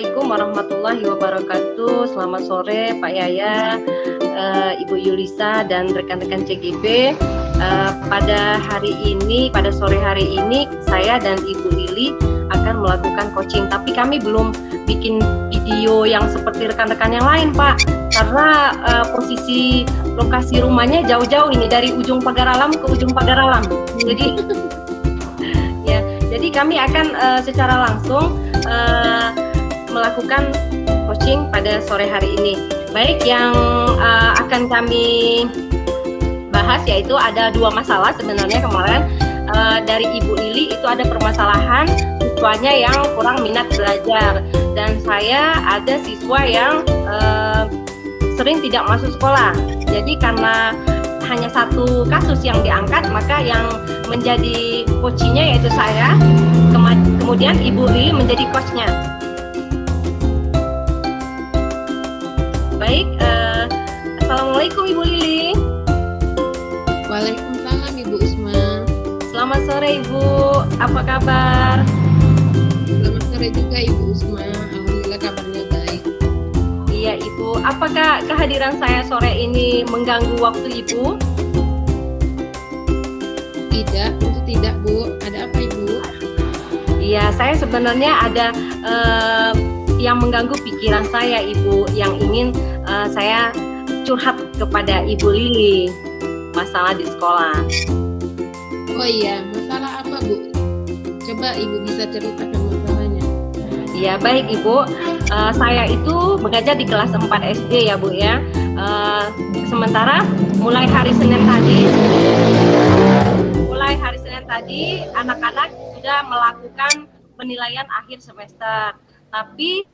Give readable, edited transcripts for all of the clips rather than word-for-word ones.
Assalamualaikum warahmatullahi wabarakatuh. Selamat sore Pak Yaya, Ibu Yulisa dan rekan-rekan CGP. Pada sore hari ini saya dan Ibu Lili akan melakukan coaching. Tapi kami belum bikin video yang seperti rekan-rekan yang lain, Pak, karena posisi lokasi rumahnya jauh-jauh ini, dari ujung pagar alam ke ujung pagar alam. Jadi kami akan secara langsung melakukan coaching pada sore hari ini. Baik, yang akan kami bahas yaitu ada dua masalah sebenarnya kemarin. Dari Ibu Lili itu ada permasalahan siswanya yang kurang minat belajar, dan saya ada siswa yang sering tidak masuk sekolah. Jadi karena hanya satu kasus yang diangkat, maka yang menjadi coachnya yaitu saya, kemudian Ibu Lili menjadi coachnya. Baik, Assalamualaikum Ibu Lili. Waalaikumsalam Ibu Usma. Selamat sore Ibu, apa kabar? Selamat sore juga Ibu Usma, alhamdulillah kabarnya baik. Iya Ibu, apakah kehadiran saya sore ini mengganggu waktu Ibu? Tidak Bu, ada apa Ibu? Iya, saya sebenarnya ada yang mengganggu pikiran saya Ibu, yang ingin saya curhat kepada Ibu Lili, masalah di sekolah. Oh iya, masalah apa Bu? Coba Ibu bisa ceritakan masalahnya. Iya, baik Ibu. Saya itu mengajar di kelas 4 SD ya Bu ya. Sementara mulai hari Senin tadi anak-anak sudah melakukan penilaian akhir semester. Tapi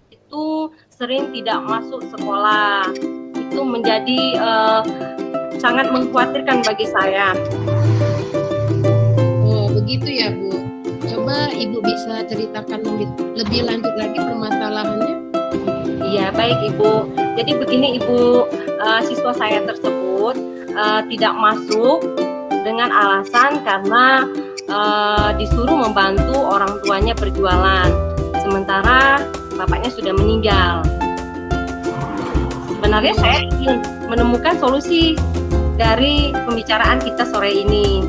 itu sering tidak masuk sekolah. Itu menjadi sangat mengkhawatirkan bagi saya. Oh begitu ya Bu. Coba Ibu bisa ceritakan lebih lanjut lagi permasalahannya. Iya baik Ibu. Jadi begini Ibu, siswa saya tersebut tidak masuk dengan alasan karena disuruh membantu orang tuanya berjualan, sementara bapaknya sudah meninggal. Sebenarnya saya ingin menemukan solusi dari pembicaraan kita sore ini.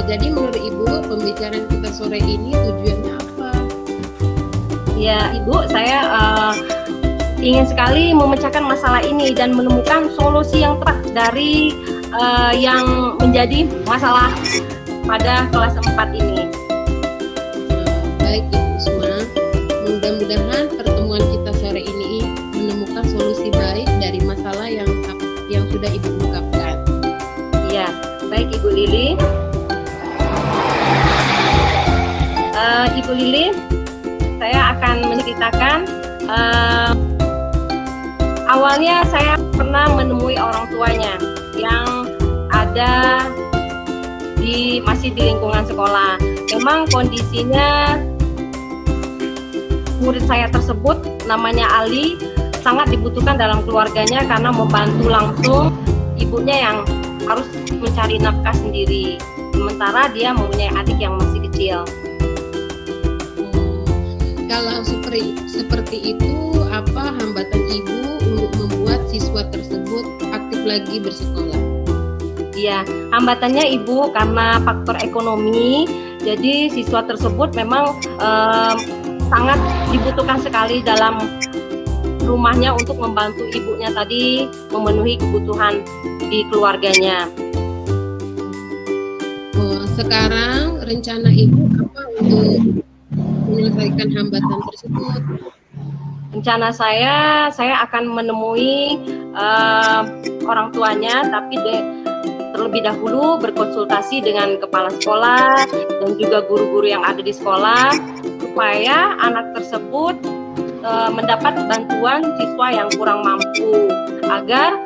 Jadi menurut Ibu pembicaraan kita sore ini tujuannya apa? Ya Ibu, saya ingin sekali memecahkan masalah ini dan menemukan solusi yang tepat dari yang menjadi masalah pada kelas 4 ini. Baik Ibu Usma, mudah-mudahan pertemuan kita sore ini menemukan solusi baik dari masalah yang sudah Ibu ungkapkan. Iya, baik Ibu Lili. Ibu Lili, saya akan menceritakan awalnya saya pernah menemui orang tuanya yang ada masih di lingkungan sekolah. Memang kondisinya murid saya tersebut namanya Ali sangat dibutuhkan dalam keluarganya karena membantu langsung ibunya yang harus mencari nafkah sendiri, sementara dia mempunyai adik yang masih kecil. Kalau seperti itu, apa hambatan Ibu untuk membuat siswa tersebut aktif lagi bersekolah? Iya, hambatannya Ibu karena faktor ekonomi. Jadi siswa tersebut memang sangat dibutuhkan sekali dalam rumahnya untuk membantu ibunya tadi memenuhi kebutuhan di keluarganya. Sekarang rencana Ibu apa untuk menyelesaikan hambatan tersebut? Rencana saya akan menemui orang tuanya, tapi terlebih dahulu berkonsultasi dengan kepala sekolah dan juga guru-guru yang ada di sekolah supaya anak tersebut mendapat bantuan siswa yang kurang mampu, agar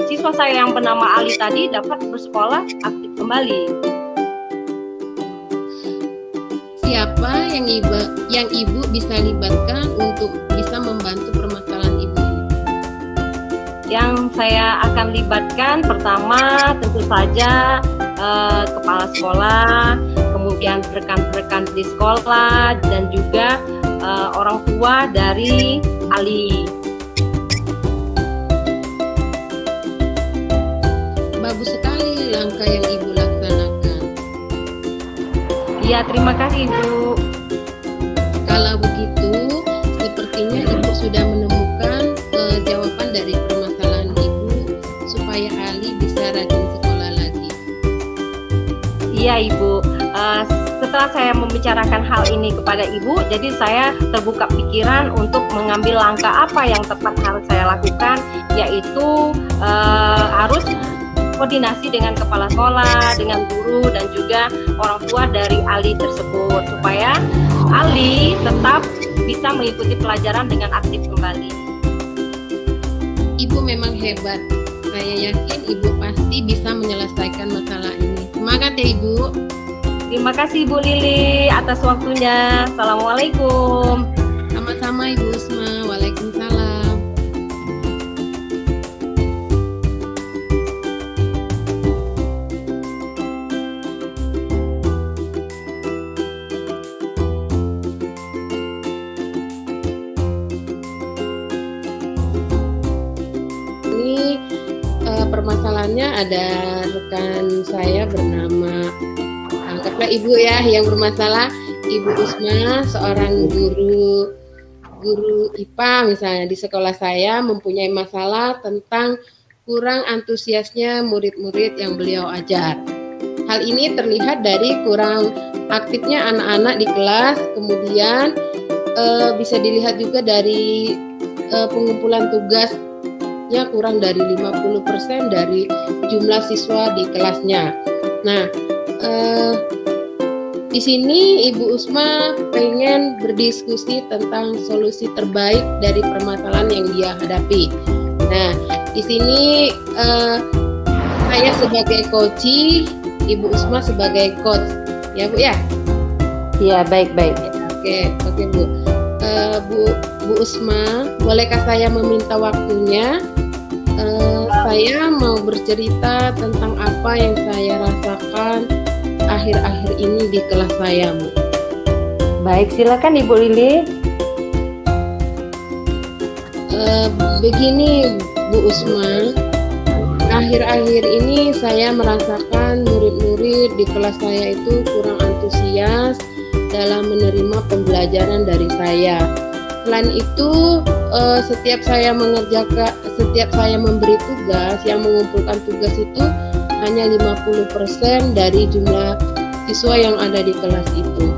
siswa saya yang bernama Ali tadi dapat bersekolah aktif kembali. Siapa yang Ibu bisa libatkan untuk bisa membantu permasalahan Ibu ini? Yang saya akan libatkan pertama tentu saja kepala sekolah, kemudian rekan-rekan di sekolah, dan juga orang tua dari Ali. Bagus sekali langkah yang Ibu laksanakan. Iya, terima kasih Ibu. Kalau begitu, sepertinya Ibu sudah menemukan jawaban dari permasalahan Ibu supaya Ali bisa rajin sekolah lagi. Iya Ibu, setelah saya membicarakan hal ini kepada Ibu, jadi saya terbuka pikiran untuk mengambil langkah apa yang tepat harus saya lakukan, yaitu harus koordinasi dengan kepala sekolah, dengan guru, dan juga orang tua dari Ali tersebut, supaya Ali tetap bisa mengikuti pelajaran dengan aktif kembali. Ibu memang hebat. Saya yakin Ibu pasti bisa menyelesaikan masalah ini. Semangat ya Ibu. Terima kasih Bu Lili atas waktunya. Assalamualaikum. Sama-sama Ibu Usma. Waalaikumsalam. Ini permasalahannya ada rekan saya bernama, anggaplah Ibu ya yang bermasalah, Ibu Usma, seorang guru IPA misalnya di sekolah saya, mempunyai masalah tentang kurang antusiasnya murid-murid yang beliau ajar. Hal ini terlihat dari kurang aktifnya anak-anak di kelas, kemudian bisa dilihat juga dari pengumpulan tugasnya kurang dari 50% dari jumlah siswa di kelasnya. Nah, di sini Ibu Usma pengen berdiskusi tentang solusi terbaik dari permasalahan yang dia hadapi. Nah, di sini saya sebagai coach, Ibu Usma sebagai coach, ya Bu ya? Iya, baik-baik. Oke Bu. Bu Usma, bolehkah saya meminta waktunya? Saya mau bercerita tentang apa yang saya rasakan akhir-akhir ini di kelas saya, Bu. Baik, silakan Ibu Lili. Begini Bu Usma, akhir-akhir ini saya merasakan murid-murid di kelas saya itu kurang antusias dalam menerima pembelajaran dari saya. Selain itu, setiap saya memberi tugas, yang mengumpulkan tugas itu hanya 50% dari jumlah siswa yang ada di kelas itu.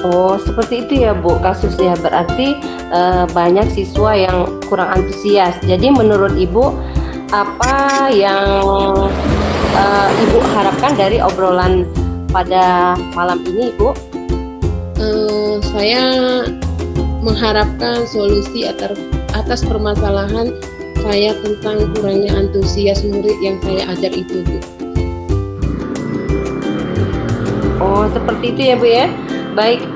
Oh, seperti itu ya Bu kasusnya. Berarti banyak siswa yang kurang antusias. Jadi menurut Ibu, apa yang Ibu harapkan dari obrolan pada malam ini, Ibu? Saya mengharapkan solusi atas permasalahan saya tentang kurangnya antusias murid yang saya ajar itu, Bu. Oh, seperti itu ya Bu ya. Baik,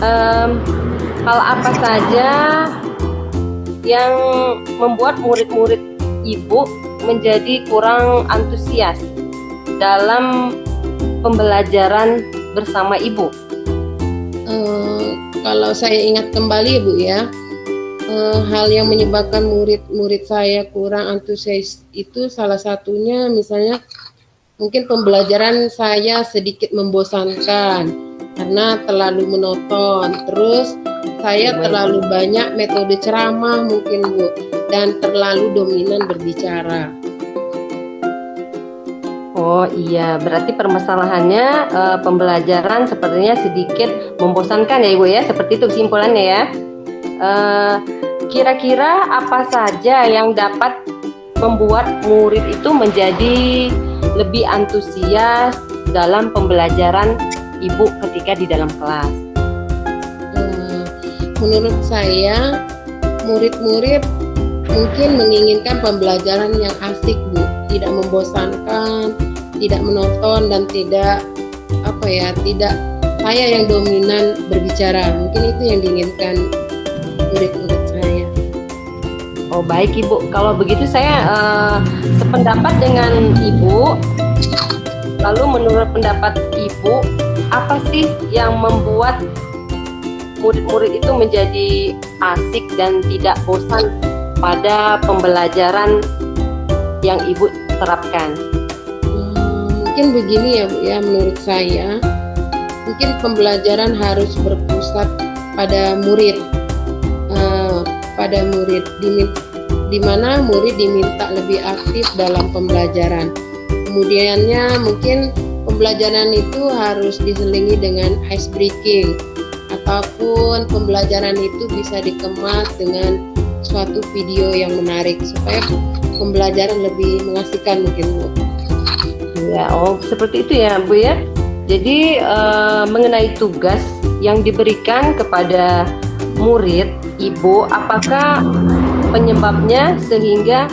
hal apa saja yang membuat murid-murid Ibu menjadi kurang antusias dalam pembelajaran bersama Ibu? Kalau saya ingat kembali Bu ya, hal yang menyebabkan murid-murid saya kurang antusias itu salah satunya misalnya mungkin pembelajaran saya sedikit membosankan karena terlalu monoton, terus saya terlalu banyak metode ceramah mungkin Bu, dan terlalu dominan berbicara. Oh iya, berarti permasalahannya pembelajaran sepertinya sedikit membosankan ya Ibu ya, seperti itu kesimpulannya ya. Kira-kira apa saja yang dapat membuat murid itu menjadi lebih antusias dalam pembelajaran Ibu ketika di dalam kelas? Menurut saya, murid-murid mungkin menginginkan pembelajaran yang asik Bu, tidak membosankan, tidak menonton, dan tidak saya yang dominan berbicara. Mungkin itu yang diinginkan murid-murid saya. Oh baik Ibu, kalau begitu saya sependapat dengan Ibu. Lalu menurut pendapat Ibu, apa sih yang membuat murid-murid itu menjadi asik dan tidak bosan pada pembelajaran yang Ibu terapkan? Mungkin begini ya Bu ya, menurut saya mungkin pembelajaran harus berpusat pada murid, di mana murid diminta lebih aktif dalam pembelajaran. Kemudiannya mungkin pembelajaran itu harus diselingi dengan ice breaking, ataupun pembelajaran itu bisa dikemas dengan suatu video yang menarik supaya pembelajaran lebih mengasihkan mungkin Bu. Ya, seperti itu ya Bu ya. Jadi mengenai tugas yang diberikan kepada murid, Ibu, apakah penyebabnya sehingga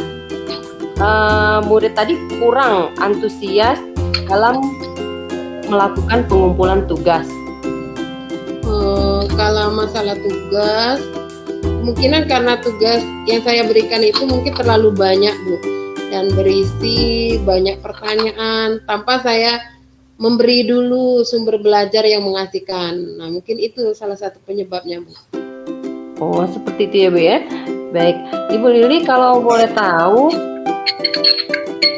murid tadi kurang antusias dalam melakukan pengumpulan tugas? Kalau masalah tugas, kemungkinan karena tugas yang saya berikan itu mungkin terlalu banyak Bu, dan berisi banyak pertanyaan tanpa saya memberi dulu sumber belajar yang mengasihkan. Nah, mungkin itu salah satu penyebabnya Bu. Oh, seperti itu ya Bu ya. Baik, Ibu Lili, kalau boleh tahu,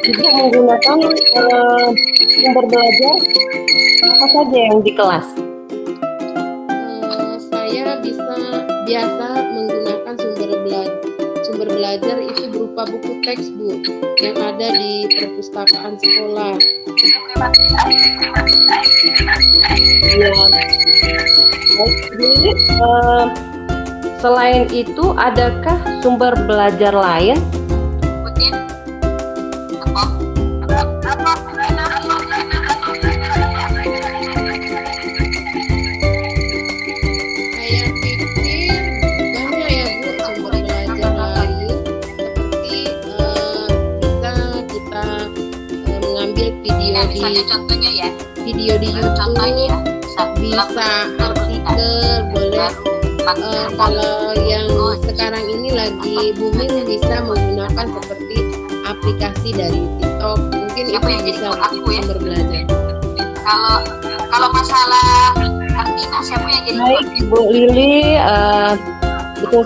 Ibu menggunakan sumber belajar apa saja yang di kelas? Saya biasa menggunakan sumber belajar itu berupa buku teks Bu yang ada di perpustakaan sekolah. Ya. Jadi, selain itu, adakah sumber belajar lain? Saya pikir banyak ya Bu sumber belajar lain, seperti bisa kita mengambil video contohnya ya. video di YouTube, bisa artikel, boleh. Kalau yang sekarang ini lagi booming bisa menggunakan seperti aplikasi dari TikTok, mungkin Siapa itu yang jadi bisa aku ya? sumber belajar. Kalau masalah Artina, siapa yang jadi Baik, Ibu Lili, betul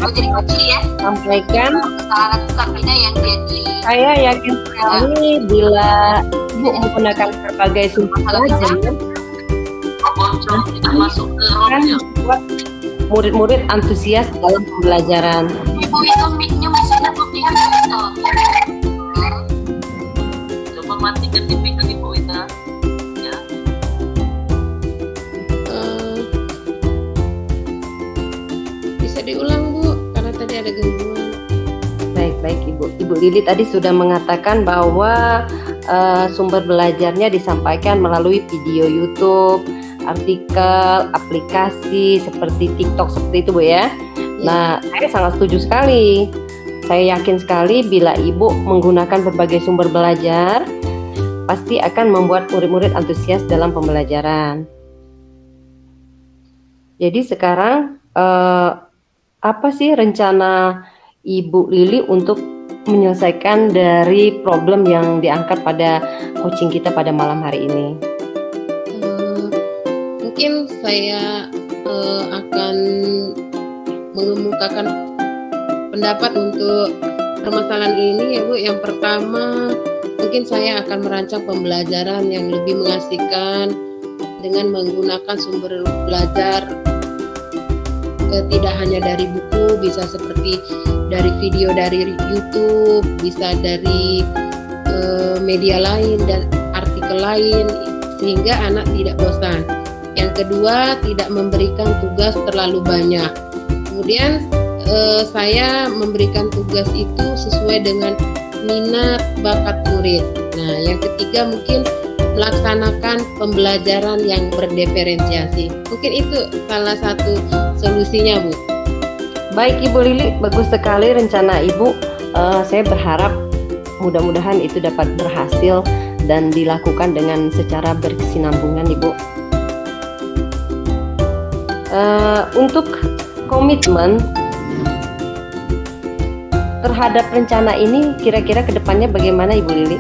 aku jadi kunci ya. sampaikan. Kesalahan itu Artina yang jadi Saya yakin sekali bila Ibu menggunakan berbagai sumber belajar, tidak masuk ke kan membuat murid-murid antusias dalam pembelajaran. Ibu itu mic-nya masih tutup di coba matikan di mic Ibu itu ya. Bisa diulang Bu, karena tadi ada gangguan. Baik Ibu Lili tadi sudah mengatakan bahwa sumber belajarnya disampaikan melalui video YouTube, artikel, aplikasi seperti TikTok seperti itu Bu ya. Nah, saya sangat setuju sekali. Saya yakin sekali bila Ibu menggunakan berbagai sumber belajar, pasti akan membuat murid-murid antusias dalam pembelajaran. Jadi sekarang apa sih rencana Ibu Lili untuk menyelesaikan dari problem yang diangkat pada coaching kita pada malam hari ini? Mungkin saya akan mengemukakan pendapat untuk permasalahan ini ya Bu. Yang pertama, mungkin saya akan merancang pembelajaran yang lebih mengasihkan dengan menggunakan sumber belajar tidak hanya dari buku, bisa seperti dari video dari YouTube, bisa dari media lain dan artikel lain, sehingga anak tidak bosan. Yang kedua, tidak memberikan tugas terlalu banyak. Kemudian saya memberikan tugas itu sesuai dengan minat bakat murid. Nah, yang ketiga mungkin melaksanakan pembelajaran yang berdiferensiasi. Mungkin itu salah satu solusinya Bu. Baik Ibu Lili, bagus sekali rencana Ibu. Saya berharap mudah-mudahan itu dapat berhasil dan dilakukan dengan secara berkesinambungan Ibu. Untuk komitmen terhadap rencana ini kira-kira kedepannya bagaimana Ibu Lili?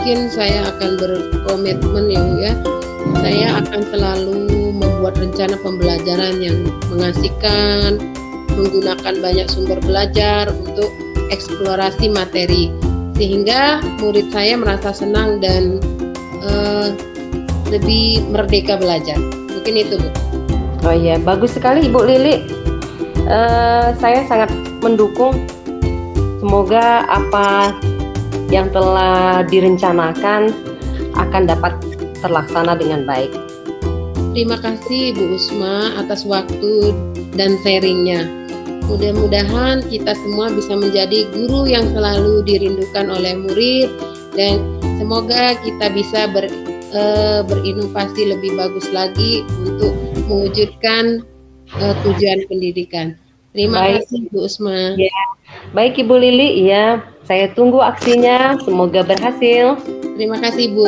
mungkin saya akan berkomitmen ya Bu ya. Saya akan selalu membuat rencana pembelajaran yang mengasihkan, menggunakan banyak sumber belajar untuk eksplorasi materi, sehingga murid saya merasa senang dan lebih merdeka belajar. Mungkin itu Bu. Oh iya, bagus sekali Ibu Lili. Saya sangat mendukung. Semoga apa yang telah direncanakan akan dapat terlaksana dengan baik. Terima kasih Bu Usma atas waktu dan sharingnya. Mudah-mudahan kita semua bisa menjadi guru yang selalu dirindukan oleh murid, dan semoga kita bisa berinovasi lebih bagus lagi untuk mewujudkan tujuan pendidikan. Terima Baik. kasih Bu Usma. Ya. Baik Ibu Lili, ya, saya tunggu aksinya. Semoga berhasil. Terima kasih Bu.